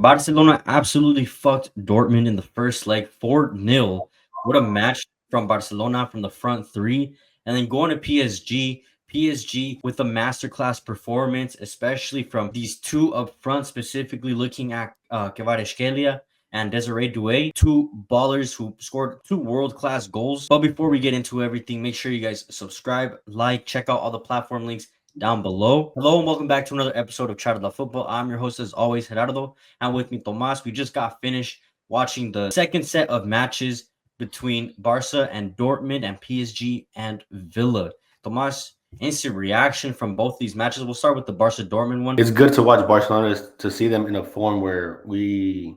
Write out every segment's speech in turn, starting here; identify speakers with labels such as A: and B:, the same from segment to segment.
A: Barcelona absolutely fucked Dortmund in the first leg 4-0. What a match from Barcelona from the front three. And then going to PSG. PSG with a masterclass performance, especially from these two up front, specifically looking at Kvaratskhelia and Desiree Doué, two ballers who scored two world-class goals. But before we get into everything, make sure you guys subscribe, like, check out all the platform links down below. Hello and welcome back to another episode of Charlafootball. I'm your host as always, Gerardo, and with me, Tomas. We just got finished watching the second set of matches between Barca and Dortmund and PSG and Villa. Tomas, instant reaction from both these matches. We'll start with the Barca Dortmund one.
B: It's good to watch Barcelona to see them in a form where we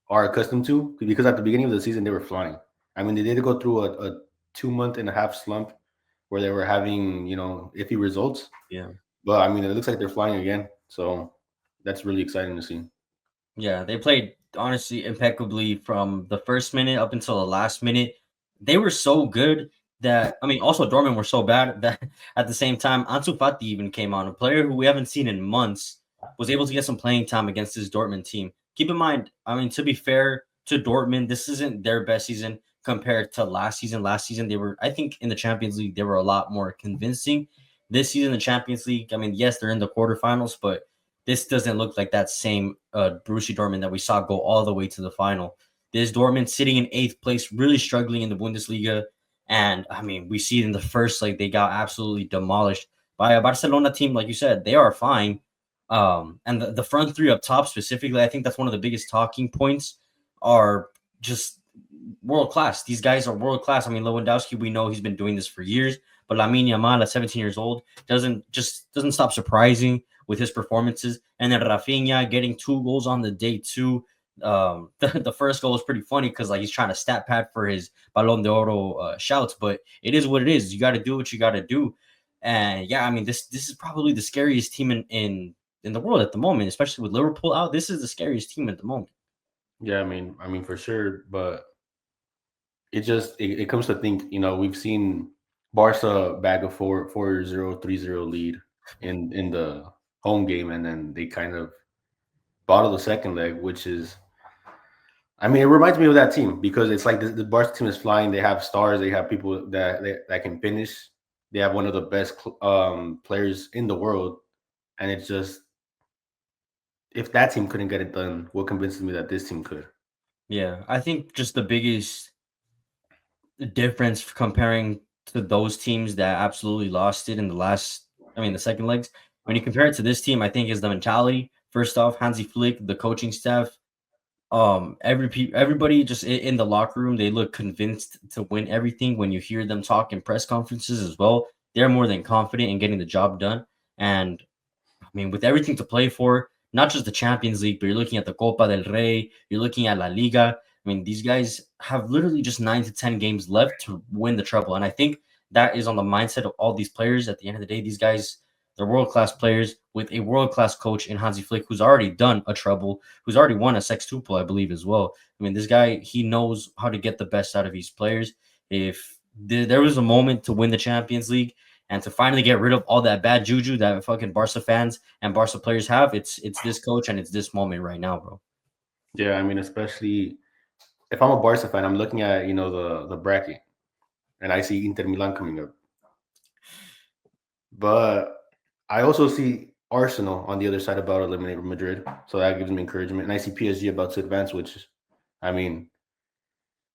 B: are accustomed to, because at the beginning of the season they were flying. I mean, they did go through a 2 month and a half slump where they were having iffy results.
A: Yeah.
B: But I mean, it looks like they're flying again, so that's really exciting to see.
A: Yeah, they played honestly impeccably from the first minute up until the last minute. They were so good that also Dortmund were so bad that at the same time, Ansu Fati even came on, a player who we haven't seen in months, was able to get some playing time against this Dortmund team. Keep in mind, to be fair to Dortmund, this isn't their best season compared to last season. Last season, they were, I think, in the Champions League, they were a lot more convincing. This season, the Champions League, yes, they're in the quarterfinals, but this doesn't look like that same Borussia Dortmund that we saw go all the way to the final. This Dortmund sitting in 8th place, really struggling in the Bundesliga. And we see it in the first, like, they got absolutely demolished by a Barcelona team. Like you said, they are fine. And the front three up top specifically, I think that's one of the biggest talking points, are just world class. These guys are world class. Lewandowski, we know he's been doing this for years, but Lamine Yamal at 17 years old doesn't stop surprising with his performances. And then Rafinha getting 2 goals on the day too. The first goal was pretty funny because he's trying to stat pad for his Ballon d'Oro shouts, but it is what it is. You got to do what you got to do. And yeah, this is probably the scariest team in the world at the moment, especially with Liverpool out. This is the scariest team at the moment.
B: Yeah, I mean for sure, but it comes to think, we've seen Barca bag a 4-0, 3-0 lead in the home game, and then they kind of bottle the second leg, which is, it reminds me of that team, because it's like the Barca team is flying. They have stars. They have people that can finish. They have one of the best players in the world, and it's just, if that team couldn't get it done, what convinces me that this team could?
A: Yeah, I think just the biggest difference comparing to those teams that absolutely lost it in the second legs, when you compare it to this team, I think is the mentality. First off, Hansi Flick, the coaching staff, everybody just in the locker room, they look convinced to win everything. When you hear them talk in press conferences as well, they're more than confident in getting the job done. And with everything to play for, not just the Champions League, but you're looking at the Copa del Rey, you're looking at La Liga. These guys have literally just 9 to 10 games left to win the treble. And I think that is on the mindset of all these players. At the end of the day, these guys, they're world-class players with a world-class coach in Hansi Flick, who's already done a treble, who's already won a sextuple, I believe, as well. This guy, he knows how to get the best out of his players. If there was a moment to win the Champions League and to finally get rid of all that bad juju that fucking Barca fans and Barca players have, it's this coach and it's this moment right now, bro.
B: Yeah, especially if I'm a Barca fan, I'm looking at the bracket, and I see Inter Milan coming up, but I also see Arsenal on the other side about to eliminate Madrid, so that gives me encouragement. And I see PSG about to advance, which, I mean,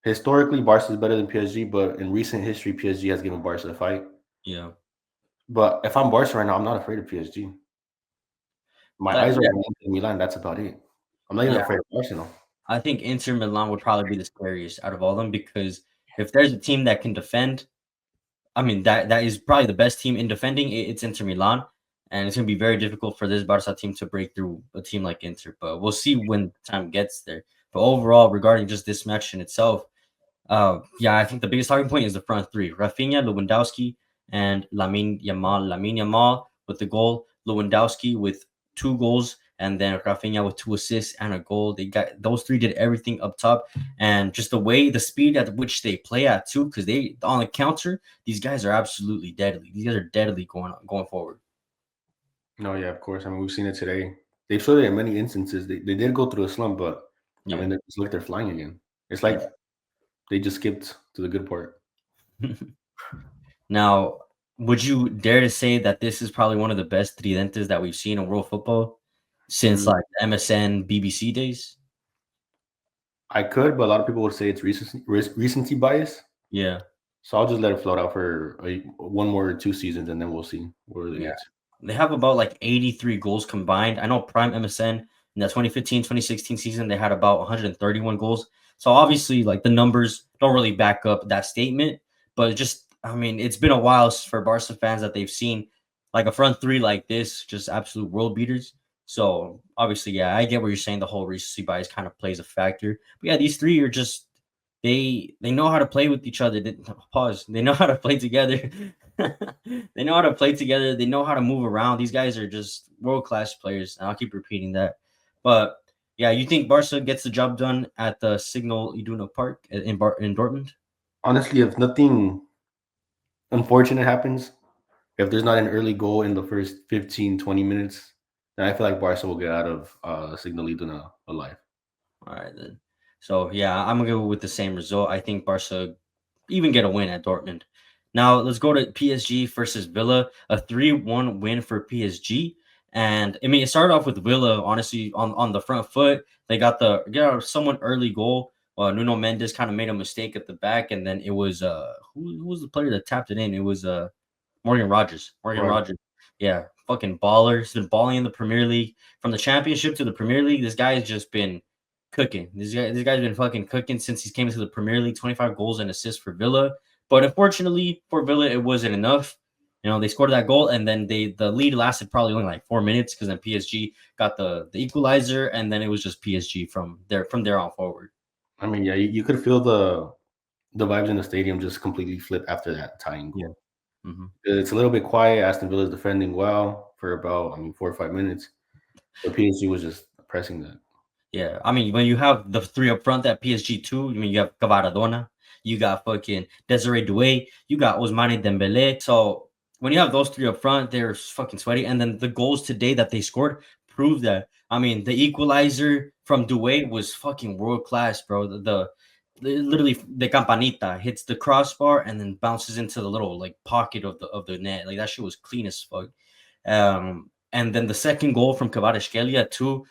B: historically Barca is better than PSG, but in recent history, PSG has given Barca a fight.
A: Yeah.
B: But if I'm Barca right now, I'm not afraid of PSG. My eyes are
A: Yeah,
B: on Inter Milan. That's about it. I'm not even
A: yeah.
B: afraid of Arsenal.
A: I think Inter Milan would probably be the scariest out of all of them, because if there's a team that can defend, that is probably the best team in defending. It's Inter Milan, and it's gonna be very difficult for this Barca team to break through a team like Inter. But we'll see when time gets there. But overall, regarding just this match in itself, yeah, I think the biggest talking point is the front three: Rafinha, Lewandowski, and Lamine Yamal. Lamine Yamal with the goal, Lewandowski with 2 goals, and then Rafinha with 2 assists and a goal. They got those three did everything up top, and just the speed at which they play at too, because they on the counter, these guys are absolutely deadly. These guys are deadly going forward.
B: No, yeah, of course. We've seen it today. They showed it in many instances. They did go through a slump, but I
A: Yeah.
B: mean, it's like they're flying again. It's
A: Yeah.
B: like they just skipped to the good part.
A: Now, would you dare to say that this is probably one of the best tridentes that we've seen in world football since
B: Mm,
A: like MSN, BBC days?
B: I could, but a lot of people would say it's recency bias.
A: Yeah.
B: So I'll just let it float out for one more or 2 seasons, and then we'll see where it
A: Yeah.
B: leads.
A: They have about like 83 goals combined. I know Prime MSN in the 2015, 2016 season, they had about 131 goals. So obviously, like the numbers don't really back up that statement, but just, I mean, it's been a while for Barca fans that they've seen like a front three like this, just absolute world beaters. So obviously, yeah, I get what you're saying. The whole recency bias kind of plays a factor. But yeah, these three are just they know how to play with each other. Pause. They know how to play together. They know how to play together. They know how to move around. These guys are just world class players. And I'll keep repeating that. But yeah, you think Barca gets the job done at the Signal Iduna Park in Dortmund?
B: Honestly, if nothing unfortunate happens, if there's not an early goal in the first 15, 20 minutes, then I feel like Barca will get out of Signal Iduna alive.
A: All right then. So yeah, I'm gonna go with the same result. I think Barca even get a win at Dortmund. Now let's go to PSG versus Villa, a 3-1 win for PSG. And I mean, it started off with Villa honestly on the front foot. They got someone early goal. Nuno Mendes kind of made a mistake at the back, and then it was who was the player that tapped it in? It was Morgan Rogers. Morgan
B: Right.
A: Rogers. Yeah, fucking baller. He's been balling in the Premier League. From the championship to the Premier League, this guy has just been cooking. This guy's been fucking cooking since he came into the Premier League. 25 goals and assists for Villa. But unfortunately for Villa, it wasn't enough. You know, they scored that goal and then the lead lasted probably only like 4 minutes because then PSG got the equalizer and then it was just PSG from there on forward.
B: I mean, yeah, you could feel the vibes in the stadium just completely flip after that tying
A: Yeah.
B: goal.
A: Hmm.
B: It's a little bit quiet. Aston Villa is defending well for about, I mean, 4 or 5 minutes. But PSG was just pressing that.
A: Yeah, I mean, when you have the three up front at PSG too, I mean, you have Cavaradona, you got fucking Desiree Doué, you got Ousmane Dembele. So when you have those three up front, they're fucking sweaty. And then the goals today that they scored prove that. I mean, the equalizer from Doué was fucking world class, bro. Literally the campanita hits the crossbar and then bounces into the little like pocket of the net. Like that shit was clean as fuck. And then the second goal from Kvaratskhelia too,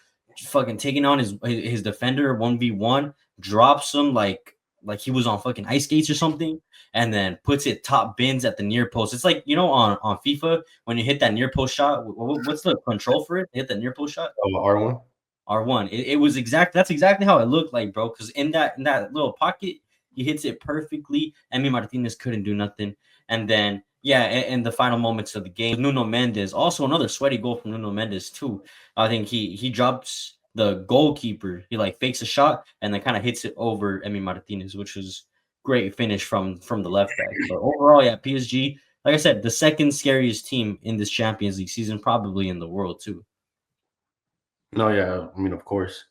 A: fucking taking on his defender 1v1, drops him like he was on fucking ice skates or something, and then puts it top bins at the near post. It's like on FIFA when you hit that near post shot. What's the control for it? Hit that near post shot.
B: Oh, R1?
A: R1. It was that's exactly how it looked like, bro. Because in that little pocket, he hits it perfectly. Emi Martinez couldn't do nothing. And then yeah, in the final moments of the game, Nuno Mendes, also another sweaty goal from Nuno Mendes too. I think he drops the goalkeeper. He like fakes a shot and then kind of hits it over Emi Martinez, which was great finish from the left back. But overall, yeah, PSG, like I said, the second scariest team in this Champions League season, probably in the world too.
B: No, yeah. I mean, of course.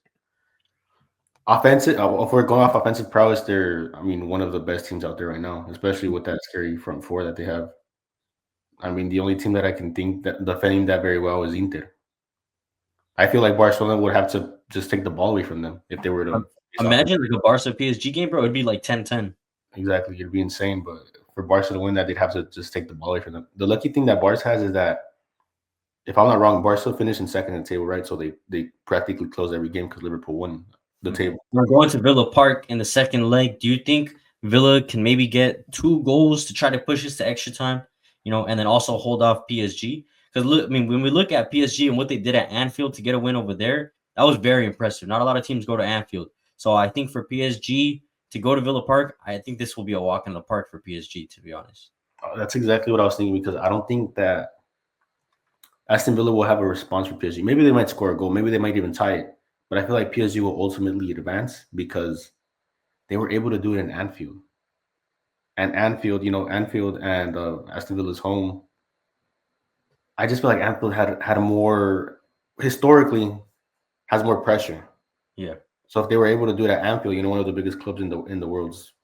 B: Offensive, if we're going off offensive prowess, they're, I mean, one of the best teams out there right now, especially with that scary front four that they have. I mean, the only team that I can think that defending that very well is Inter. I feel like Barcelona would have to just take the ball away from them if they were to face off.
A: Imagine like a Barca PSG game, bro. It'd be like 10-10.
B: Exactly, it'd be insane. But for Barca to win that, they'd have to just take the ball away from them. The lucky thing that Barca has is that, if I'm not wrong, Barca finished in second in the table, right? So they practically closed every game because Liverpool won the table.
A: We're going to Villa Park in the second leg. Do you think Villa can maybe get 2 goals to try to push us to extra time? And then also hold off PSG? Because look, I mean, when we look at PSG and what they did at Anfield to get a win over there, that was very impressive. Not a lot of teams go to Anfield, so I think for PSG to go to Villa Park, I think this will be a walk in the park for PSG. To be honest.
B: That's exactly what I was thinking, because I don't think that Aston Villa will have a response for PSG. Maybe they might score a goal. Maybe they might even tie it. But I feel like PSG will ultimately advance because they were able to do it in Anfield. And Anfield and Aston Villa's home. I just feel like Anfield had a more, historically, has more pressure.
A: Yeah.
B: So if they were able to do it at Anfield, one of the biggest clubs in the world's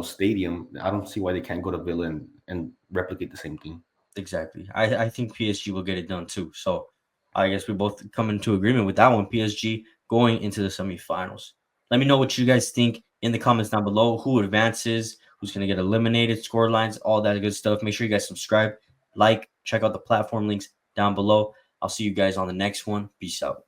B: stadium, I don't see why they can't go to Villa and replicate the same thing.
A: Exactly. I think PSG will get it done too. So I guess we both come into agreement with that one. PSG going into the semifinals. Let me know what you guys think in the comments down below. Who advances? Who's going to get eliminated? Score lines, all that good stuff. Make sure you guys subscribe, like, check out the platform links down below. I'll see you guys on the next one. Peace out.